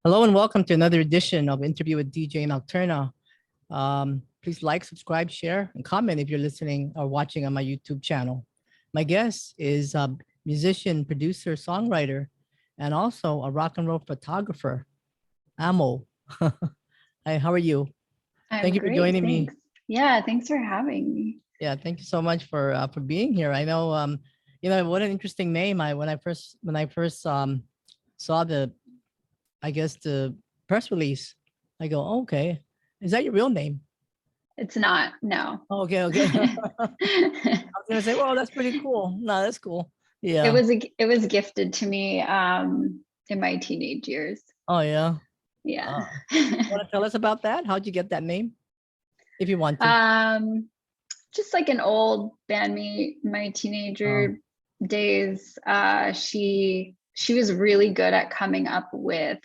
Hello and welcome to another edition of Interview with DJ Nocturna. Please like, subscribe, share, and comment if you're listening or watching on my YouTube channel. My guest is a musician, producer, songwriter, and also a rock and roll photographer, Amo. Hi, how are you? Thank I'm you for great, joining me. thanks. Yeah, thanks for having me. Yeah, thank you so much for being here. I know, what an interesting name. When I first saw I guess the press release, I go, oh, okay, is that your real name? It's not, no. Oh, okay, okay. I was gonna say, well, that's pretty cool. No, that's cool. Yeah. It was gifted to me in my teenage years. Oh, yeah. Yeah. Want to tell us about that? How'd you get that name, if you want to? Just like an old bandmate, my teenager days. She was really good at coming up with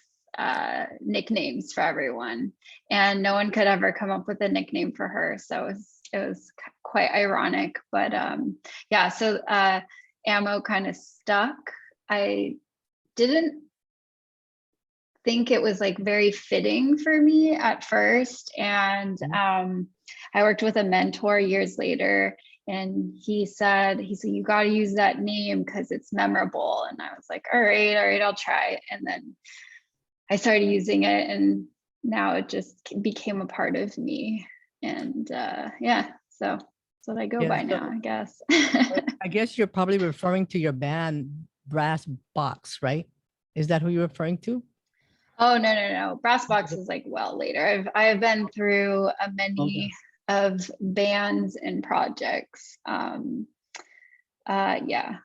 nicknames for everyone, and no one could ever come up with a nickname for her, so it was quite ironic. But yeah, so Ammo kind of stuck. I didn't think it was like very fitting for me at first, and I worked with a mentor years later, and he said you got to use that name because it's memorable. And I was like, all right, I'll try. And then I started using it, and now it just became a part of me. And yeah, so that's what I go by now, I guess. I guess you're probably referring to your band Brass Box, right? Is that who you're referring to? Oh, no. Brass Box is like well later. I have been through many of bands and projects. Yeah,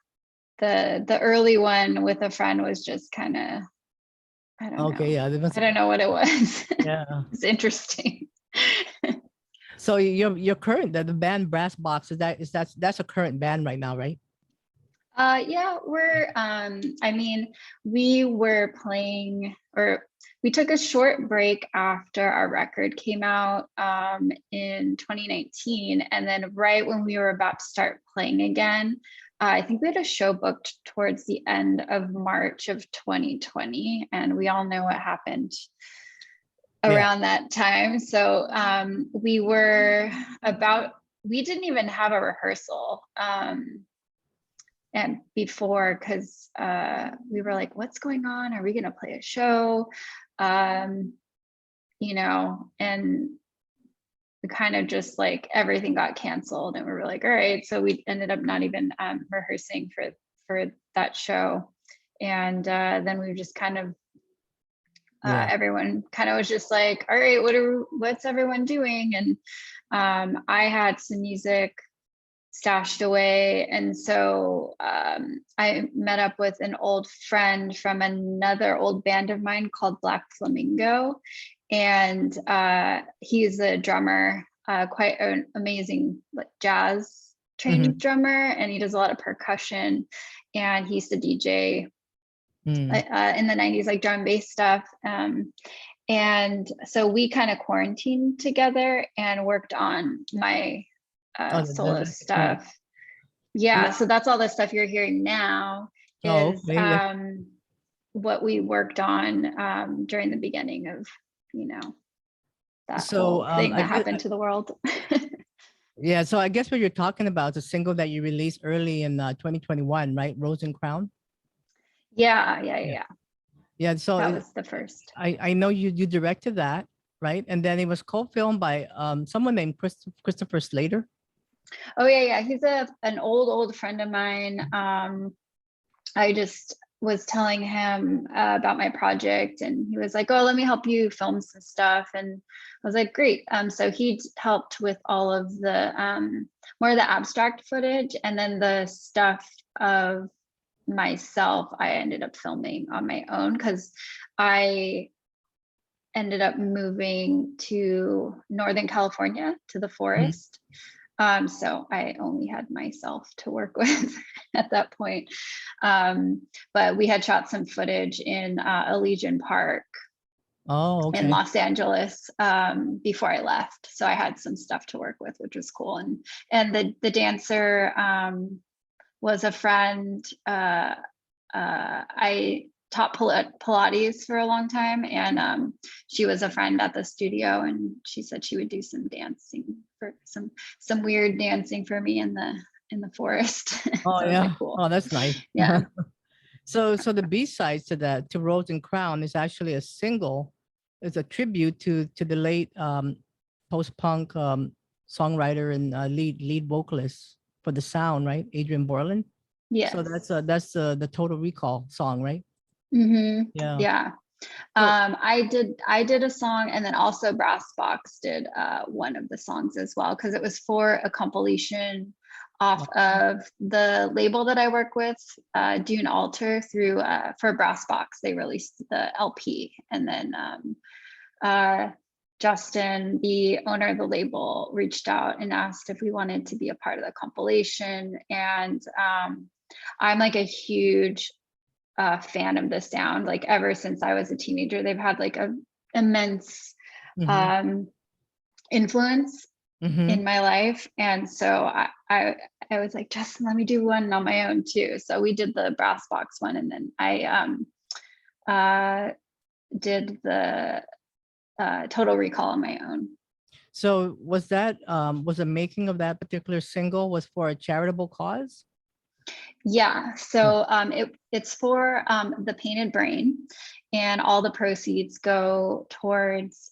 the early one with a friend was just kind of, I don't know. Yeah, I don't know what it was. Yeah. It's interesting. So your current the band Brass Box, that's a current band right now, right? Yeah, we're I mean, we were playing, or we took a short break after our record came out in 2019, and then right when we were about to start playing again, I think we had a show booked towards the end of March of 2020, and we all know what happened around that time. So we didn't even have a rehearsal and before, because we were like, what's going on? Are we going to play a show? You know, and we kind of just like everything got canceled, and we were like, all right. So we ended up not even rehearsing for that show. And then we just kind of, everyone kind of was just like, all right, what's everyone doing? And I had some music stashed away, and so I met up with an old friend from another old band of mine called Black Flamingo, and he's a drummer, quite an amazing jazz trained drummer, and he does a lot of percussion, and he used to DJ in the 90s, like drum bass stuff. And so we kind of quarantined together and worked on my solo stuff. Yeah, so that's all the stuff you're heing now is what we worked on during the beginning of, you know, that whole thing that happened to the world. Yeah, so I guess what you're talking about is a single that you released early in 2021, right? Rose and Crown. Yeah. So that was the first. I know you directed that, right? And then it was co-filmed by someone named Christopher Slater. Oh yeah. He's an old friend of mine. I just was telling him about my project, and he was like, oh, let me help you film some stuff. And I was like, great. So he helped with all of the more of the abstract footage, and then the stuff of myself I ended up filming on my own, because I ended up moving to Northern California, to the forest. So I only had myself to work with at that point. But we had shot some footage in Elysian Park in Los Angeles before I left. So I had some stuff to work with, which was cool. And the dancer was a friend. I taught Pilates for a long time, and she was a friend at the studio, and she said she would do some dancing for some weird dancing for me in the forest. Oh So I was yeah. like, cool. Oh, that's nice. Yeah. So the B-sides to that, to Rose and Crown, is actually a single. It's a tribute to the late post-punk songwriter and lead vocalist for the Sound, right? Adrian Borland. Yes. So that's the Total Recall song, right? Mm-hmm. Yeah. Yeah. So, I did a song, and then also Brass Box did one of the songs as well, because it was for a compilation off of the label that I work with, Dune Alter, through for Brass Box. They released the LP, and then Justin, the owner of the label, reached out and asked if we wanted to be a part of the compilation. And I'm like a huge fan of the Sound. Like ever since I was a teenager, they've had like a immense influence in my life. And so I was like, Justin, let me do one on my own too. So we did the Brass Box one, and then I did the Total Recall on my own. So was that was the making of that particular single was for a charitable cause? Yeah, so it's for the Painted Brain, and all the proceeds go towards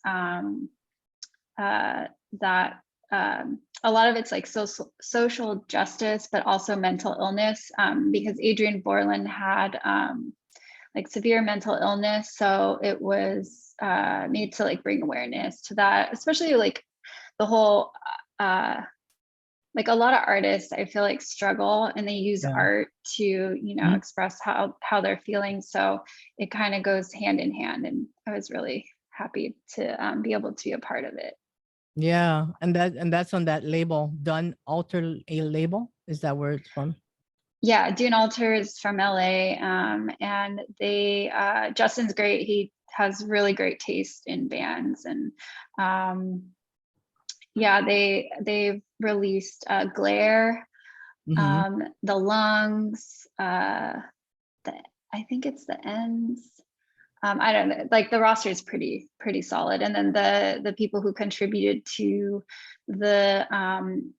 that. A lot of it's like social justice, but also mental illness, because Adrian Borland had like severe mental illness. So it was made to like bring awareness to that, especially like the whole like a lot of artists I feel like struggle, and they use art to, you know, express how they're feeling. So it kind of goes hand in hand, and I was really happy to be able to be a part of it. Yeah, and that's on that label, Done Alter a label. Is that where it's from? Yeah, Dune Alter is from LA, and they Justin's great. He has really great taste in bands, and yeah, they've released Glare, the Lungs, I think it's the Ends. I don't know, like the roster is pretty solid. And then the people who contributed to the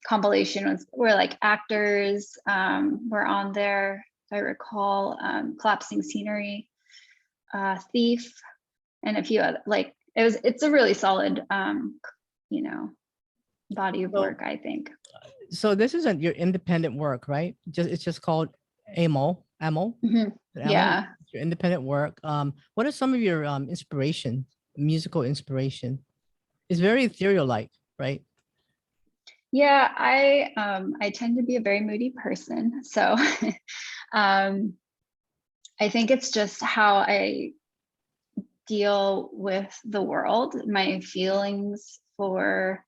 compilation were like actors, were on there, if I recall, Collapsing Scenery, Thief, and a few other, like it's a really solid you know, body of work, I think. So this isn't your independent work, right? It's just called AMO. Yeah. Your independent work. What are some of your musical inspiration? It's very ethereal like, right? Yeah, I tend to be a very moody person. So I think it's just how I deal with the world, my feelings for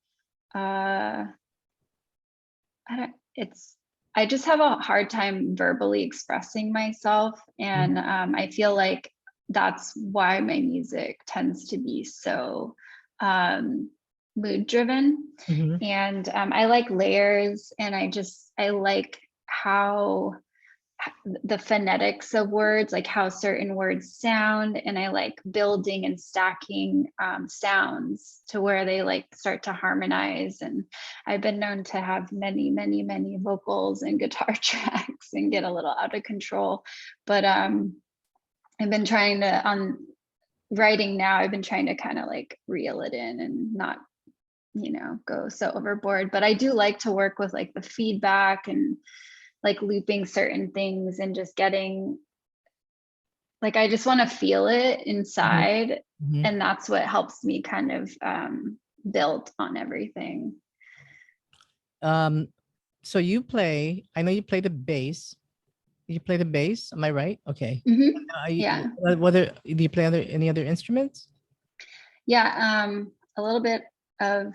I just have a hard time verbally expressing myself, and I feel like that's why my music tends to be so mood driven. And I like layers, and I like how the phonetics of words, like how certain words sound, and I like building and stacking sounds to where they like start to harmonize. And I've been known to have many vocals and guitar tracks and get a little out of control. But I've been trying to, on writing now, I've been trying to kind of like reel it in and not, you know, go so overboard. But I do like to work with like the feedback and like looping certain things and just getting, like, I just want to feel it inside. And that's what helps me kind of build on everything. So you play, I know you play the bass. You play the bass, am I right? Okay. Yeah. Whether do you play any other instruments? Yeah, a little bit of,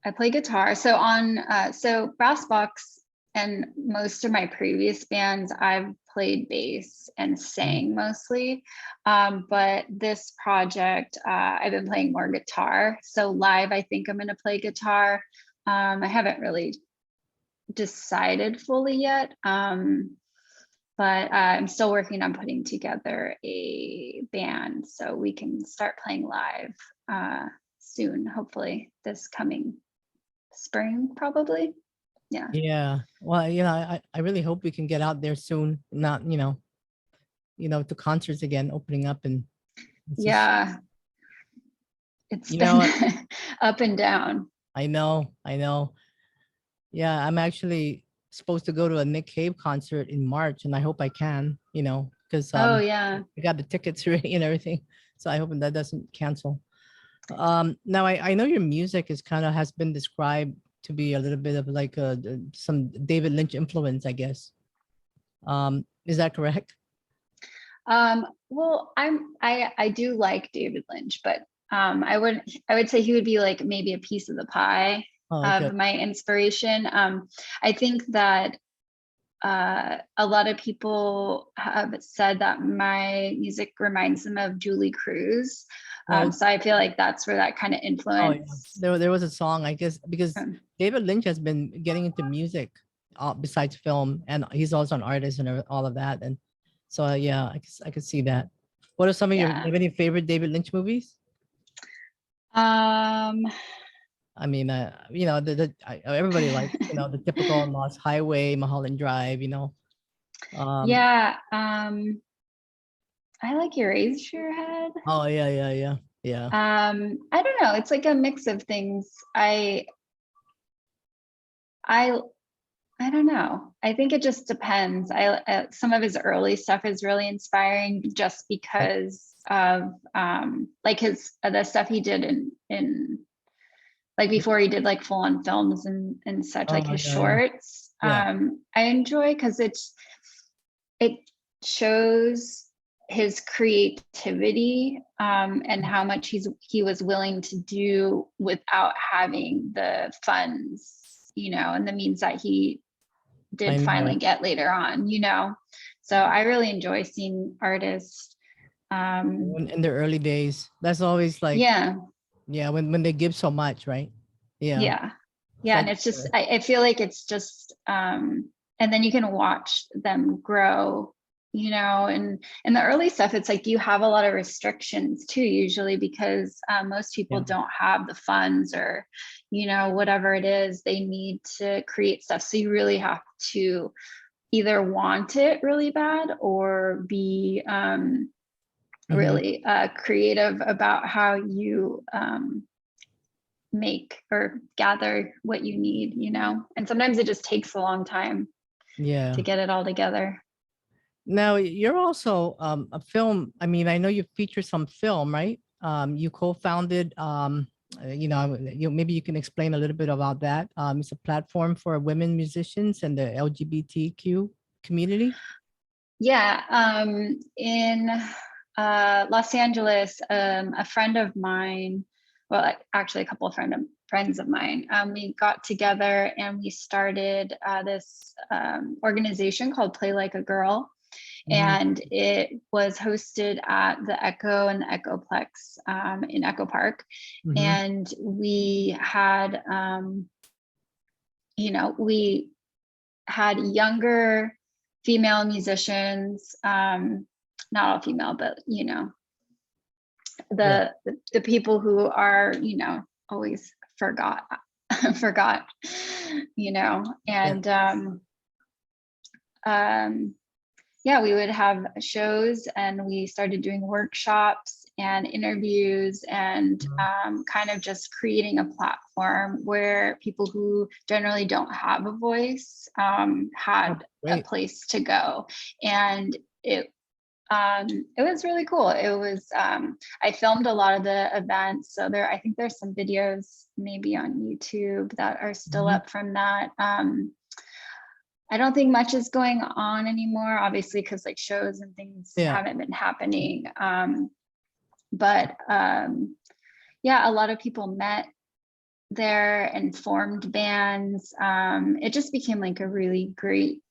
I play guitar. So on, so Brass Box and most of my previous bands, I've played bass and sang mostly. But this project, I've been playing more guitar. So live, I think I'm gonna play guitar. I haven't really decided fully yet. But but I'm still working on putting together a band so we can start playing live soon, hopefully this coming spring, probably. Yeah. Yeah. Well, I really hope we can get out there soon. Not, to concerts again, opening up, and it's just, Yeah. It's you been know, up and down. I know. Yeah, I'm actually supposed to go to a Nick Cave concert in March, and I hope I can, because Oh, yeah. I got the tickets ready and everything. So I hope that doesn't cancel. Now I know your music is kind of has been described to be a little bit of like some David Lynch influence, I guess. Is that correct? Well, I do like David Lynch, but I would say he would be like maybe a piece of the pie Oh, okay. of my inspiration. I think that a lot of people have said that my music reminds them of Julie Cruz. Oh, So I feel like that's where that kind of oh yeah. influence. There was a song, I guess, because um, David Lynch has been getting into music besides film, and he's also an artist and all of that. And so yeah, I could see that. What are some of your yeah. any favorite David Lynch movies? Um, I mean, everybody likes, the typical Lost Highway, Mulholland Drive, Um, yeah. I like Eraserhead. oh yeah. I don't know. It's like a mix of things. I I don't know. I think it just depends. Some of his early stuff is really inspiring just Right. because of like his the stuff he did in like before he did like full on films and such, like Oh his yeah. shorts. Yeah. I enjoy because it shows his creativity and how much he was willing to do without having the funds, and the means that he I did know. finally get later on. So I really enjoy seeing artists. In their early days, that's always like, Yeah, yeah, when they give so much, right? Yeah. yeah, It's yeah. And like, it's just, I feel like it's just, and then you can watch them grow, and in the early stuff, it's like you have a lot of restrictions too, usually because most people yeah. don't have the funds or, whatever it is they need to create stuff. So you really have to either want it really bad or be Mhm. really creative about how you make or gather what you need. And sometimes it just takes a long time Yeah. to get it all together. Now you're also a film. I mean, I know you feature some film, right? You co-founded. Maybe you can explain a little bit about that. It's a platform for women musicians and the LGBTQ community. Yeah. In Los Angeles, a friend of mine, well, actually a couple of friends of mine, we got together and we started this organization called Play Like a Girl. Mhm. And it was hosted at the Echo and the Echoplex in Echo Park. Mhm. And we had, we had younger female musicians, not all female, but Yeah. the people who are always forgot, Yeah. and um, yeah, we would have shows and we started doing workshops and interviews and Mhm. kind of just creating a platform where people who generally don't have a voice Oh, had a great. place to go. And it was really cool. It was I filmed a lot of the events, so I think there's some videos maybe on YouTube that are still Mhm. up from that. I don't think much is going on anymore, obviously, because like shows and things Yeah. haven't been happening. But yeah, a lot of people met there and formed bands. It just became like a really great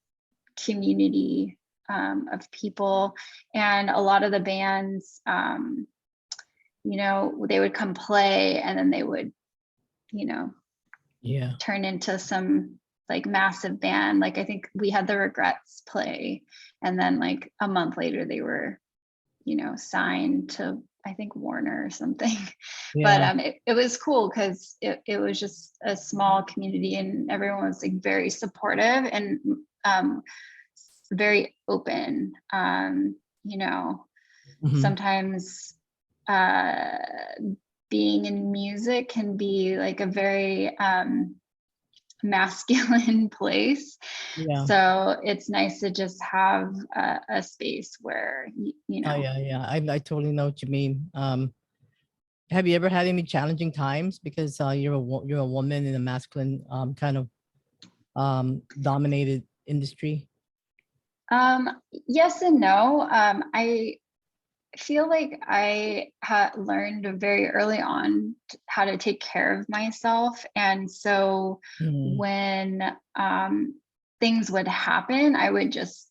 community of people. And a lot of the bands, they would come play and then they would, Yeah. turn into some like massive band. Like I think we had the Regrets play, and then like a month later they were, you know, signed to, I think, Warner or something. But Yeah. it was cool because it was just a small community, and everyone was like very supportive and very open. You know, Mhm. sometimes being in music can be like a very masculine place. Yeah. So it's nice to just have a space where, you Oh know. yeah, yeah. I totally know what you mean. Have you ever had any challenging times because you're a woman in a masculine kind of dominated industry? Yes and no. I feel like I had learned very early on how to take care of myself. And so Mm. when things would happen, I would just,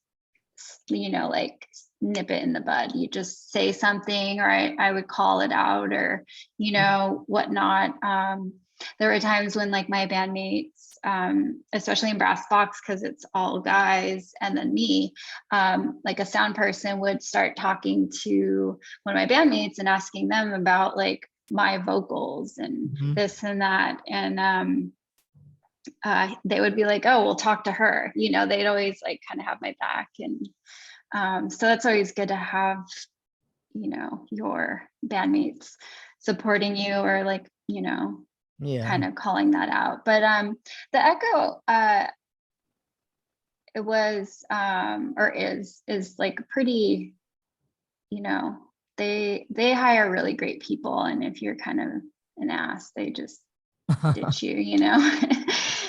you know, like nip it in the bud. You just say something, or I would call it out, or, you know, whatnot. There were times when like my bandmates, especially in brass box, because it's all guys and then me, like a sound person would start talking to one of my bandmates and asking them about like my vocals and Mhm. this and that. And they would be like, oh, we'll talk to her. You know, they'd always like kind of have my back. And so that's always good to have, you know, your bandmates supporting you, or like, you know, Yeah. kind of calling that out. But the Echo, it was or is like pretty, you know, they hire really great people, and if you're kind of an ass, they just ditch you, you know.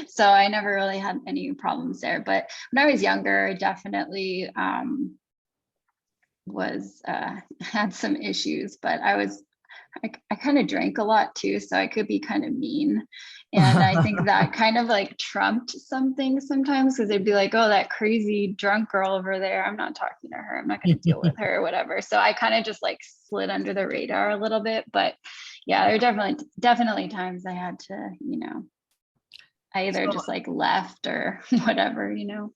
So I never really had any problems there. But when I was younger, I definitely was had some issues. But I kind of drank a lot too, so I could be kind of mean. And I think that kind of like trumped something sometimes, because they'd be like, oh, that crazy drunk girl over there, I'm not talking to her, I'm not going to deal with her or whatever. So I kind of just like slid under the radar a little bit. But yeah, there are definitely times I had to, you know, I either So just like left or whatever, you know.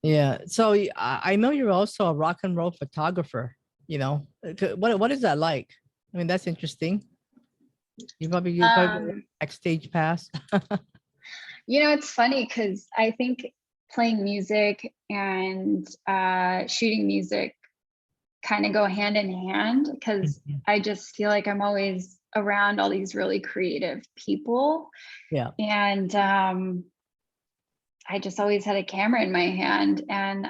yeah, so I know you're also a rock and roll photographer. You know, what is that like? I mean, that's interesting. You probably get Um, backstage pass. You know, it's funny because I think playing music and shooting music kind of go hand in hand, because Mhm. I just feel like I'm always around all these really creative people. Yeah. And I just always had a camera in my hand. And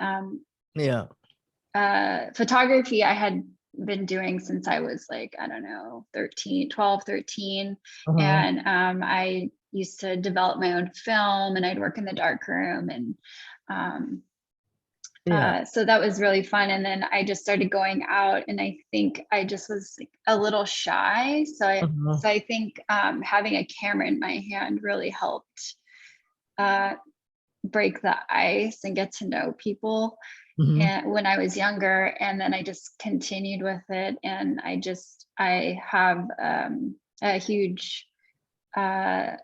Yeah. photography I had been doing since I was like, I don't know, 12, 13. Uh-huh. And I used to develop my own film, and I'd work in the dark room. And um, Yeah. so that was really fun. And then I just started going out, and I think I just was like a little shy. Uh-huh. So I think having a camera in my hand really helped uh, break the ice and get to know people, Hmm. and when I was younger. And then I just continued with it. And I have a huge, I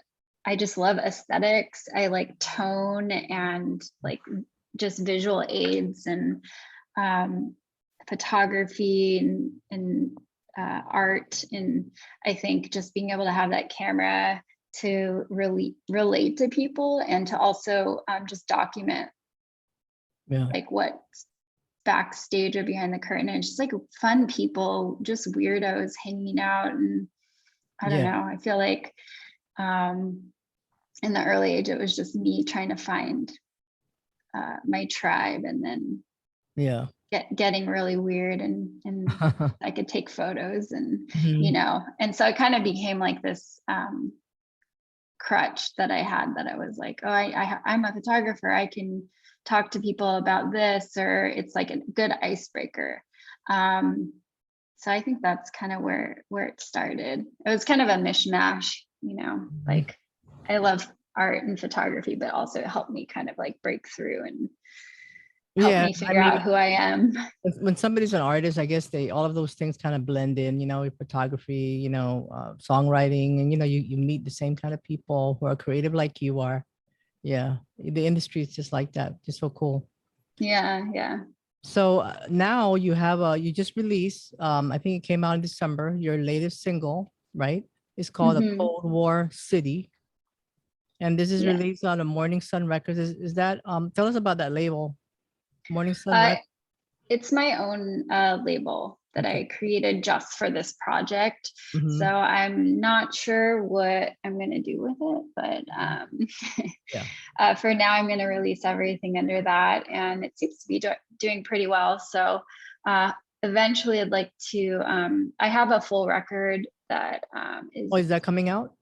just love aesthetics. I like tone and like just visual aids, and um, photography and art. And I think just being able to have that camera to really relate to people, and to also just document Yeah. like what's backstage or behind the curtain. And it's just like fun people, just weirdos hanging out. And I don't Yeah. know, I feel like um, in the early age, it was just me trying to find my tribe, and then Yeah. getting really weird, and I could take photos, and you Mhm. know. And so it kind of became like this crutch that I had, that I was like, oh, I'm a photographer, I can talk to people about this, or it's like a good icebreaker. Um, so I think that's kind of where it started. It was kind of a mishmash, you know, Mhm. like I love art and photography, but also it helped me kind of like break through and help Yeah. me I figure mean, out who I am. when somebody's an artist, I guess they all of those things kind of blend in, you know, with photography, you know, songwriting, and you know, you meet the same kind of people who are creative like you are. Yeah, the industry is just like that, just so cool. Yeah, yeah. So now you have you just released, I think it came out in December, your latest single, right? It's called A Hmm. Cold War City. And this is Yeah. released on a Morning Sun Records. Is that tell us about that label, Morning Sun Uh, Records? it's my own label that Okay. I created just for this project. So Hmm. I'm not sure what I'm going to do with it, but Yeah. for now, I'm going to release everything under that. And it seems to be doing pretty well. So uh, eventually, I'd like to, I have a full record that Oh, is. is that coming out?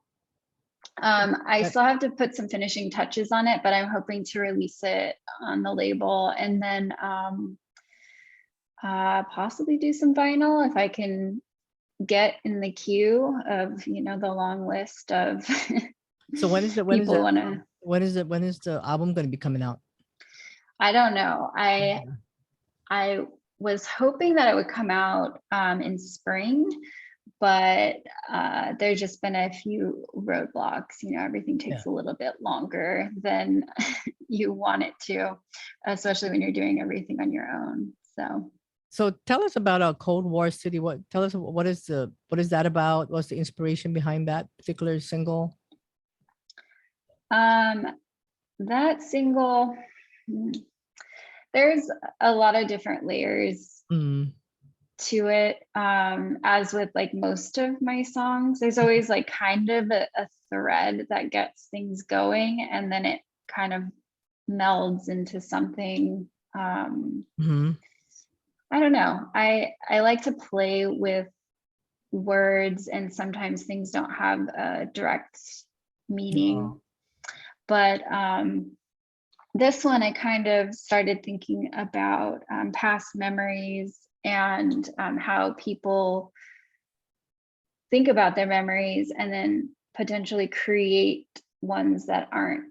I That- still have to put some finishing touches on it, but I'm hoping to release it on the label and then possibly do some vinyl if I can get in the queue of, the long list of So people want to. when is the album going to be coming out? I don't know. I Yeah. I was hoping that it would come out in spring, but there's just been a few roadblocks. Everything Yeah. takes a little bit longer than you want it to, especially when you're doing everything on your own. So, So tell us about Cold War City. Tell us what is that about? What's the inspiration behind that particular single? um, that single, there's a lot of different layers Mm, to it. As with like most of my songs, there's always like kind of a thread that gets things going, and then it kind of melds into something. mm-hmm. I don't know. I like to play with words, and sometimes things don't have a direct Oh, meaning. But this one, I kind of started thinking about past memories and how people think about their memories and then potentially create ones that aren't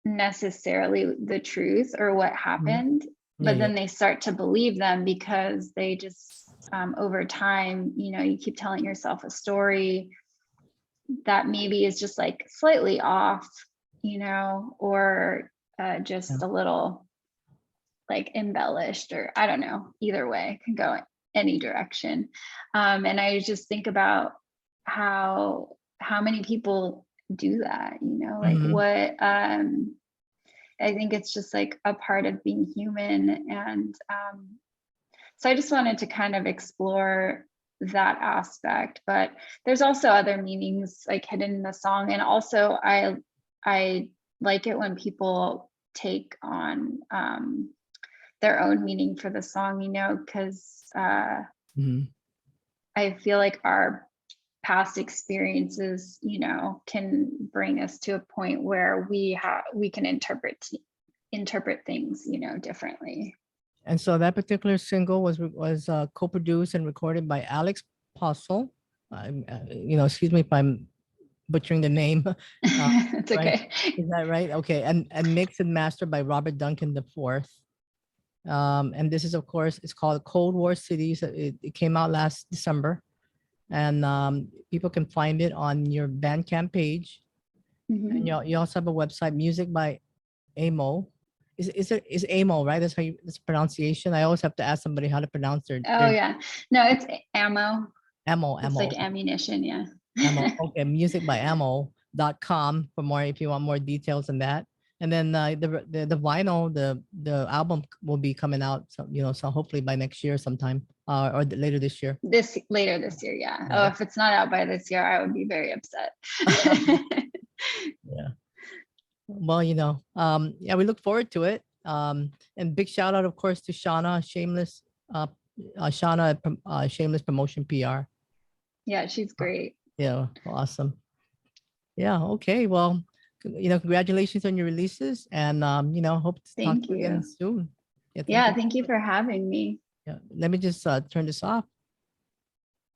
necessarily the truth or what mhm. happened, Yeah, but yeah. then they start to believe them because they just over time, you keep telling yourself a story that maybe is just like slightly off, or Yeah. just a little like embellished, or I don't know. Either way, it can go any direction. And I just think about how many people do that, like Mhm. what I think it's just like a part of being human. And so I just wanted to kind of explore that aspect, but there's also other meanings like hidden in the song. And also I like it when people take on their own meaning for the song, because Mhm. I feel like our past experiences, can bring us to a point where we can interpret things, differently. And so that particular single was co-produced and recorded by Alex Posell. Excuse me if I'm butchering the name. It's Right? okay. Is that right? Okay. And mixed and mastered by Robert Duncan IV. And this is, of course, it's called Cold War City. So it came out last December, and people can find it on your Bandcamp page. And Mhm. you also have a website, Music by Amo. Is Amo, right? That's how it's pronunciation. I always have to ask somebody how to pronounce Oh their yeah, no, it's ammo. It's Amo. like ammunition. Yeah. Ammo. Okay, musicbyammo.com for more if you want more details on that. And then the vinyl, the album will be coming out, so so hopefully by next year sometime, or later this year. This later this year. Yeah. Oh, Yeah. if it's not out by this year, I would be very upset. Yeah. Well, yeah, we look forward to it. And big shout out, of course, to uh, Shauna, Shameless Promotion PR. Yeah, she's Uh, great. Yeah, awesome. Yeah, okay. Well, congratulations on your releases, and hope to talk to Thank you again you. soon. Yeah, thank Yeah, you. thank you for having me. Yeah, let me just turn this off.